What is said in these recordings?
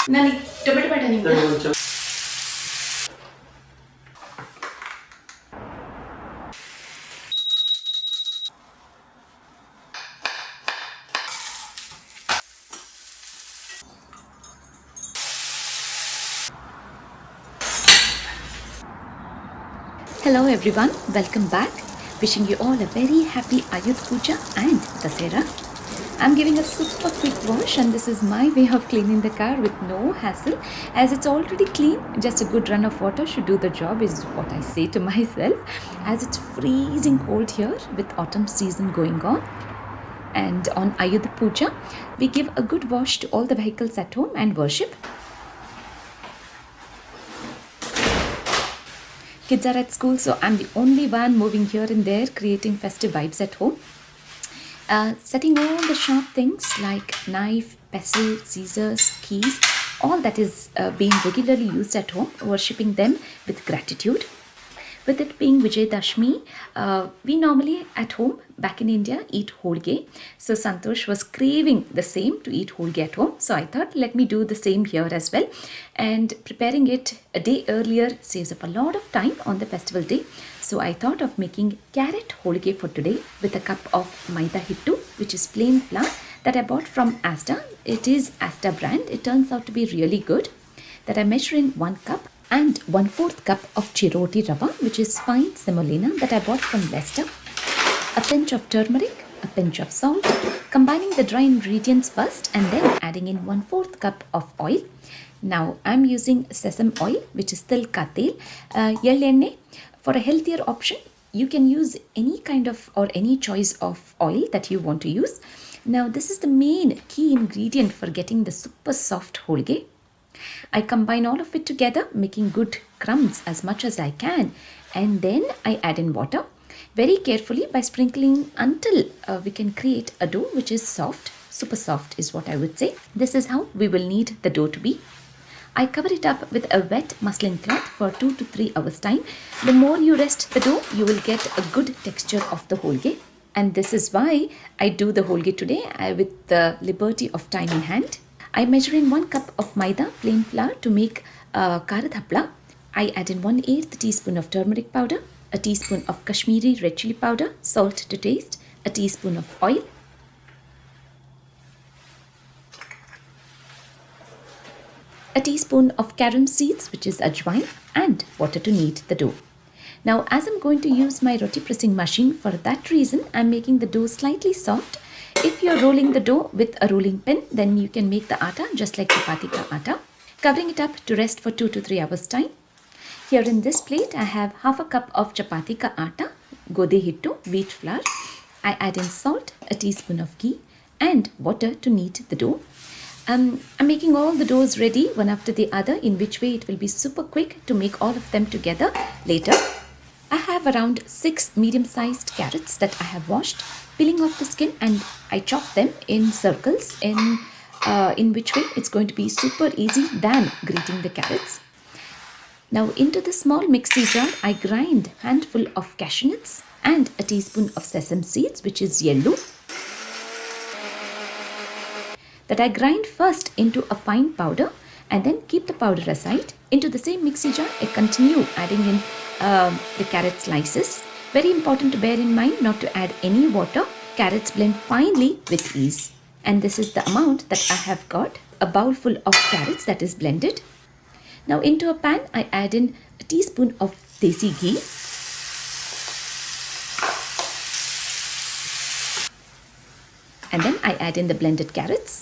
ನಾನು ಟೊಮೆಟೊ ಬೇಡ ನಿಮ್ಗೆ. Hello everyone, welcome back. Wishing you all a very happy Ayudh Puja and Dasera. I'm giving a super quick wash and this is my way of cleaning the car with no hassle. As it's already clean, just a good run of water should do the job is what I say to myself. As it's freezing cold here with autumn season going on. And on Ayudh Puja, we give a good wash to all the vehicles at home and worship. Kids are at school, so I'm the only one moving here and there, creating festive vibes at home. Setting all the sharp things like knife, pestle, scissors, keys, all that is being regularly used at home, worshipping them with gratitude. With it being Vijayadashami, we normally at home back in India eat Holige. So Santosh was craving the same to eat Holige at home. So I thought let me do the same here as well. And preparing it a day earlier saves up a lot of time on the festival day. So I thought of making carrot Holige for today with a cup of Maida Hittu, which is plain flour that I bought from Asda. It is Asda brand. It turns out to be really good. That I measure in 1 cup. And 1/4 cup of Roti rava, which is fine semolina that I bought from Leicester. A pinch of turmeric, a pinch of salt. Combining the dry ingredients first and then adding in 1/4 cup of oil. Now I'm using sesame oil, which is tilka tel, yellenne. For a healthier option, you can use any kind of or any choice of oil that you want to use. Now this is the main key ingredient for getting the super soft holige. I combine all of it together, making good crumbs as much as I can, and then I add in water very carefully by sprinkling until we can create a dough which is soft, super soft is what I would say. This is how we will need the dough to be. I cover it up with a wet muslin cloth for 2 to 3 hours time. The more you rest the dough, you will get a good texture of the holige. And this is why I do the holige today with the liberty of time in hand. I measure in 1 cup of maida, plain flour, to make Kadak Hapala. I add in 1/8 teaspoon of turmeric powder, a teaspoon of Kashmiri red chili powder, salt to taste, a teaspoon of oil, a teaspoon of carom seeds, which is ajwain, and water to knead the dough. Now, as I'm going to use my roti pressing machine, for that reason, I'm making the dough slightly soft. If you're rolling the dough with a rolling pin, then you can make the atta just like chapathi ka atta. Covering it up to rest for 2 to 3 hours time. Here in this plate, I have 1/2 cup of chapathi ka atta, gode hittu, wheat flour. I add in salt, a teaspoon of ghee, and water to knead the dough. I'm making all the doughs ready one after the other, in which way it will be super quick to make all of them together later. I have around 6 medium-sized carrots that I have washed, peeling off the skin, and I chop them in circles in which way it's going to be super easy than grating the carrots. Now into the small mixie jar, I grind handful of cashew nuts and a teaspoon of sesame seeds, which is yellow, that I grind first into a fine powder and then keep the powder aside. Into the same mixie jar, I continue adding in the carrot slices. Very important to bear in mind not to add any water. Carrots blend finely with ease. And this is the amount that I have got, a bowl full of carrots that is blended. Now into a pan, I add in a teaspoon of desi ghee. And then I add in the blended carrots.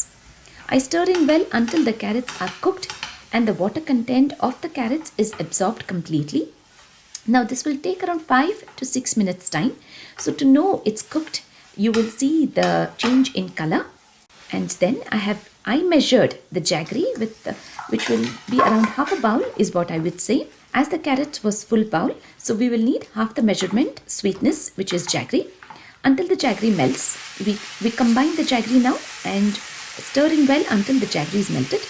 I stir in well until the carrots are cooked and the water content of the carrots is absorbed completely. Now this will take around 5 to 6 minutes time. So to know it's cooked, you will see the change in color. And then I measured the jaggery which will be around 1/2 bowl is what I would say. As the carrots was full bowl, so we will need half the measurement sweetness, which is jaggery. Until the jaggery melts, we combine the jaggery now and stirring well until the jaggery is melted.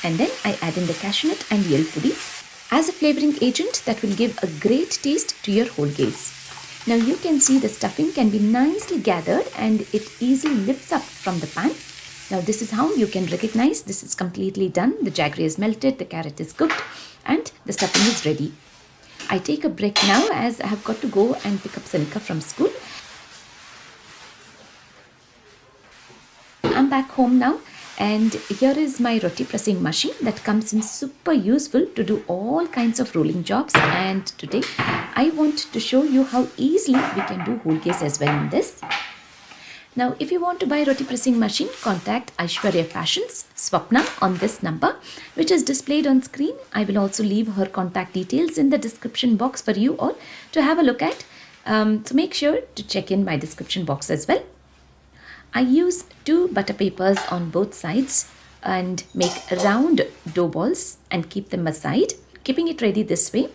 And then I add in the cashew nut and yel pudi as a flavoring agent that will give a great taste to your holiges. Now you can see the stuffing can be nicely gathered and it easily lifts up from the pan. Now this is how you can recognize this is completely done. The jaggery is melted, the carrot is cooked, and the stuffing is ready. I take a break now as I have got to go and pick up Sanika from school. I'm back home now, and here is my roti pressing machine that comes in super useful to do all kinds of rolling jobs. And today I want to show you how easily we can do holige as well in this. Now if you want to buy roti pressing machine, contact Aishwarya Fashions, Swapna, on this number which is displayed on screen. I will also leave her contact details in the description box for you all to have a look at. So make sure to check in my description box as well. I use 2 butter papers on both sides and make round dough balls and keep them aside, keeping it ready this way.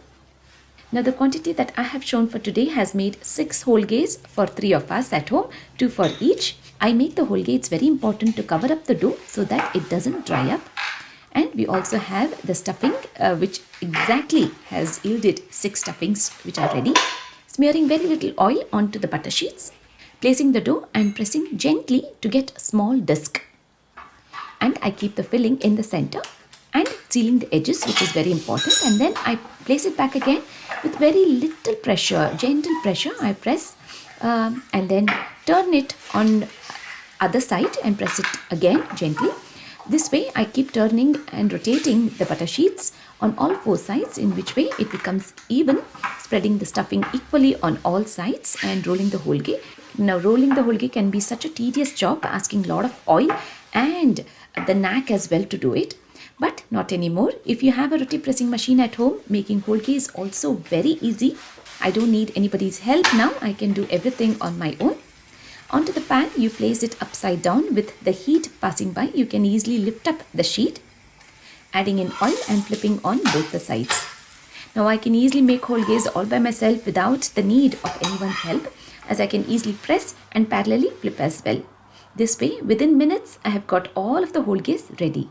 Now the quantity that I have shown for today has made 6 holige for 3 of us at home, 2 for each. I make the holige, it's very important to cover up the dough so that it doesn't dry up. And we also have the stuffing which exactly has yielded 6 stuffings which are ready. Smearing very little oil onto the butter sheets, placing the dough and pressing gently to get a small disc. And I keep the filling in the center and sealing the edges, which is very important. And then I place it back again with very little pressure, gentle pressure. I press and then turn it on other side and press it again gently. This way I keep turning and rotating the butter sheets on all 4 sides, in which way it becomes even, spreading the stuffing equally on all sides and rolling the holige. Now rolling the holige can be such a tedious job, asking a lot of oil and the knack as well to do it. But not anymore. If you have a roti pressing machine at home, making holige is also very easy. I don't need anybody's help now. I can do everything on my own. Onto the pan, you place it upside down. With the heat passing by, you can easily lift up the sheet, adding in oil and flipping on both the sides. Now I can easily make holiges all by myself without the need of anyone's help, as I can easily press and parallelly flip as well. This way, within minutes, I have got all of the holiges ready.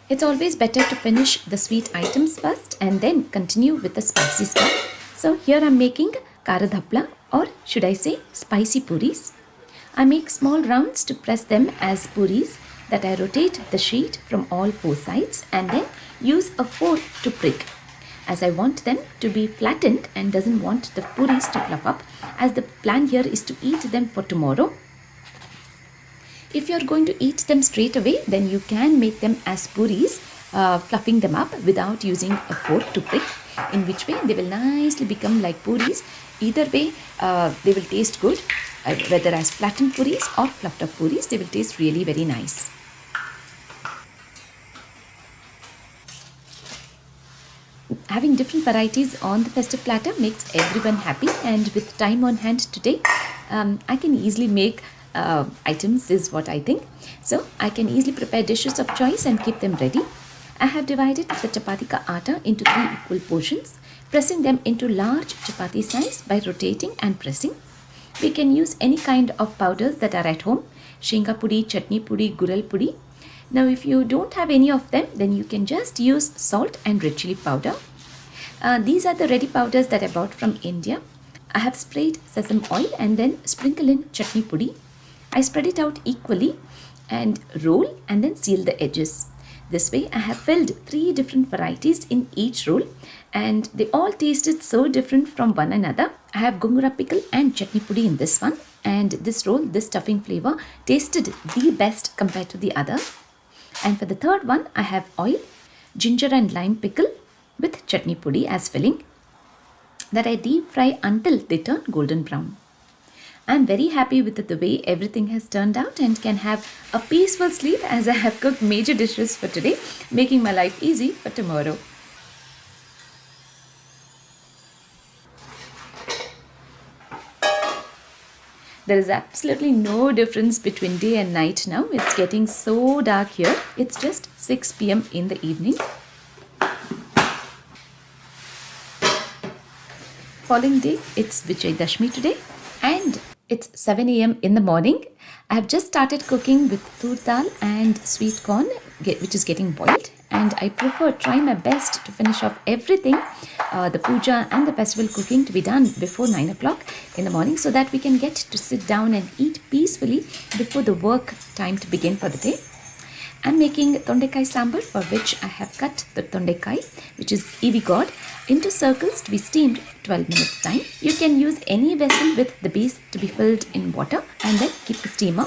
It's always better to finish the sweet items first and then continue with the spicy stuff. So here I'm making Kadak Hapala, or should I say spicy puris. I make small rounds to press them as puris that I rotate the sheet from all 4 sides and then use a fork to prick, as I want them to be flattened and doesn't want the puris to fluff up, as the plan here is to eat them for tomorrow. If you're going to eat them straight away, then you can make them as puris, fluffing them up without using a fork to prick, in which way they will nicely become like puris. Either way, they will taste good, whether as flattened puris or fluffed up puris, they will taste really very nice. Having different varieties on the festive platter makes everyone happy, and with time on hand today, I can easily make items is what I think. So I can easily prepare dishes of choice and keep them ready. I have divided the chapathi ka atta into 3 equal portions, pressing them into large chapati size by rotating and pressing. We can use any kind of powders that are at home: shenga pudi, chutney pudi, gural pudi. Now if you don't have any of them, then you can just use salt and red chili powder. These are the ready powders that I bought from India. I have sprayed sesame oil and then sprinkle in chutney pudi. I spread it out equally and roll and then seal the edges. This way I have filled 3 different varieties in each roll, and they all tasted so different from one another. I have gongura pickle and chutney pudi in this one, and this roll, this stuffing flavor tasted the best compared to the others. And for the third one, I have oil, ginger and lime pickle with chutney pudi as filling that I deep fry until they turn golden brown. I'm very happy with the way everything has turned out and can have a peaceful sleep, as I have cooked major dishes for today, making my life easy for tomorrow. There is absolutely no difference between day and night now. It's getting so dark here. It's just 6 p.m. in the evening. Following day, it's Vijayadashami today, and it's 7 a.m. in the morning. I have just started cooking with tur dal and sweet corn, which is getting boiled, and I prefer try my best to finish off everything the puja and the festival cooking to be done before 9 o'clock in the morning so that we can get to sit down and eat peacefully before the work time to begin for the day. I'm making tondekai sambar, for which I have cut the tondekai, which is evi gourd, into circles to be steamed 12 minutes time. You can use any vessel with the base to be filled in water and then keep the steamer.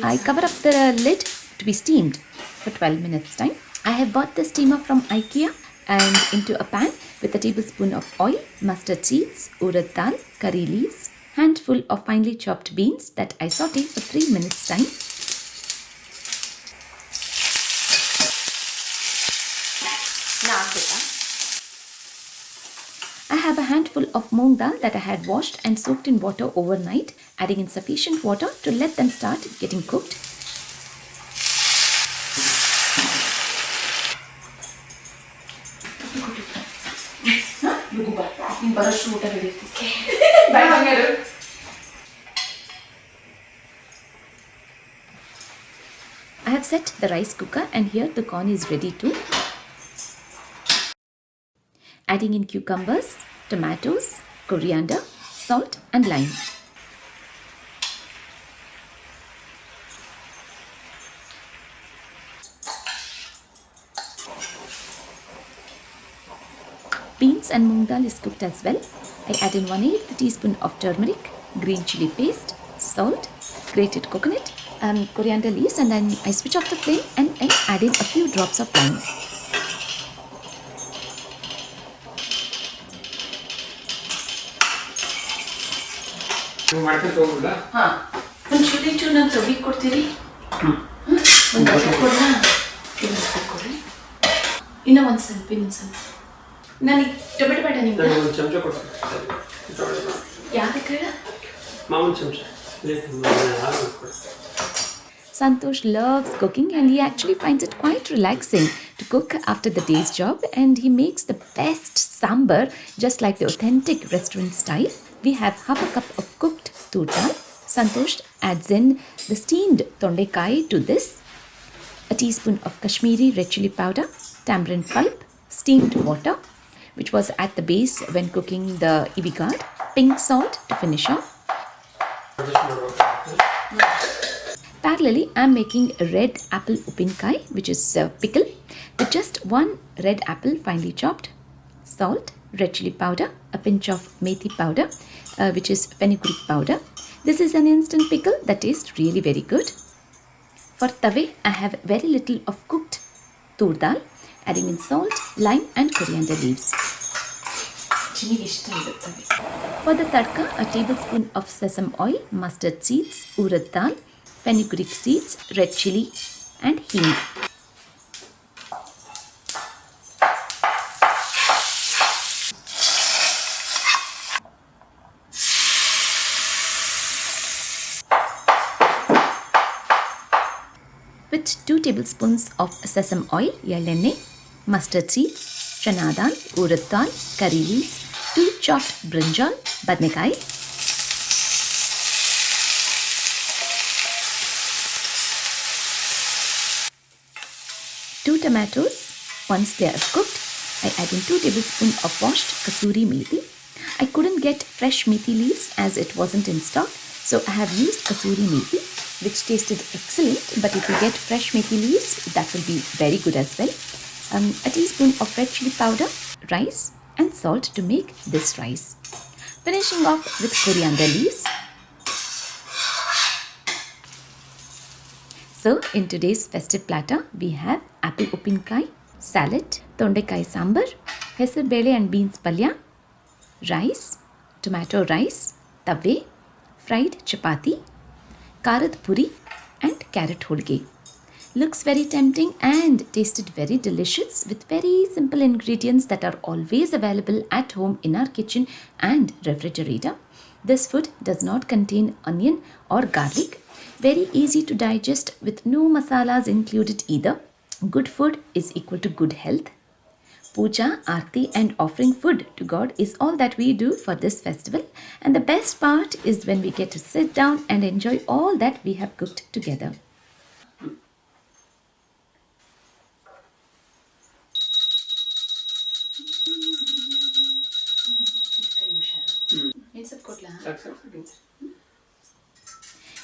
I cover up the lid to be steamed for 12 minutes time. I have bought the steamer from IKEA and into a pan with a tablespoon of oil, mustard seeds, urad dal, curry leaves, handful of finely chopped beans that I saute for 3 minutes time. I have a handful of moong dal that I had washed and soaked in water overnight, adding in sufficient water to let them start getting cooked. I have set the rice cooker and here the corn is ready too. Adding in cucumbers, tomatoes, coriander, salt and lime. Beans and moong dal is cooked as well. I add in 1/8 teaspoon of turmeric, green chili paste, salt, grated coconut, coriander leaves, and then I switch off the flame and I add in a few drops of lime. ಒಂಚೂರು ನಾನು ತೊಗಿ ಕೊಡ್ತೀರಿ ಒಂದು ಕೊಡೋಣ ಇನ್ನೂ ಒಂದು ಸ್ವಲ್ಪ ನನಗೆ tomato ಬೇಡ ನಿಮ್ಗೆ ಒಂದು ಚಮಚ ಕೊಡ್ತೀನಿ ಯಾಕೆ ಮಾಮೂಲು ಚಮಚ Santosh loves cooking and he actually finds it quite relaxing to cook after the day's job, and he makes the best sambar just like the authentic restaurant style. We have half a cup of cooked tur dal. Santosh adds in the steamed tondekai to this, a teaspoon of Kashmiri red chili powder, tamarind pulp, steamed water, which was at the base when cooking the evi gourd, pink salt to finish off. Parallelly, I am making red apple upinkai, which is pickle, with just one red apple finely chopped, salt, red chili powder, a pinch of methi powder, which is fenugreek powder. This is an instant pickle that tastes really very good. For tawe, I have very little of cooked tur dal, adding in salt, lime and coriander leaves. For the tadka, a tablespoon of sesame oil, mustard seeds, urad dal, fenugreek seeds, red chili and hing. With 2 tablespoons of sesame oil, yellenne, mustard seeds, chana dal, urad dal, curry leaves, 2 chopped brinjal, badnekai, 2 tomatoes. Once they are cooked, I add in 2 tablespoons of washed kasuri methi. I couldn't get fresh methi leaves as it wasn't in stock, so I have used kasuri methi, which tasted excellent. But if you get fresh methi leaves, that will be very good as well. A teaspoon of red chili powder, rice and salt to make this rice. Finishing off with coriander leaves. So in today's festive platter, we have apple upinkai, salad, tondekai sambar, hesar bele and beans palya, rice, tomato rice, tawe, fried chapathi, karad puri and carrot holige. Looks very tempting and tasted very delicious with very simple ingredients that are always available at home in our kitchen and refrigerator. This food does not contain onion or garlic. Very easy to digest with no masalas included either. Good food is equal to good health. Puja, Aarti and offering food to God is all that we do for this festival. And the best part is when we get to sit down and enjoy all that we have cooked together.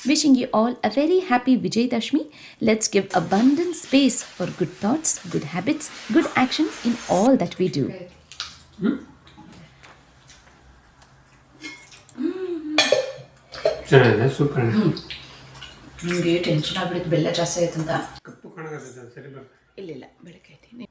Wishing you all a very happy Vijayadashami. Let's give abundant space for good thoughts, good habits, good action in all that we do. ಚೆನ್ನಾಗಿದೆ, super. ನಿಮಗೆ tension ಆಗ್ಬಿಡುತ್ತೆ ಬೆಲ್ಲ ಜಾಸ್ತಿ ಆಯ್ತಂತ. ಕಪ್ಪು ಕಾಣಕತ್ತೈತೆ, ಸರಿ ಬರ್ತದೆ. ಇಲ್ಲ ಬೆಳಕೈತಿ.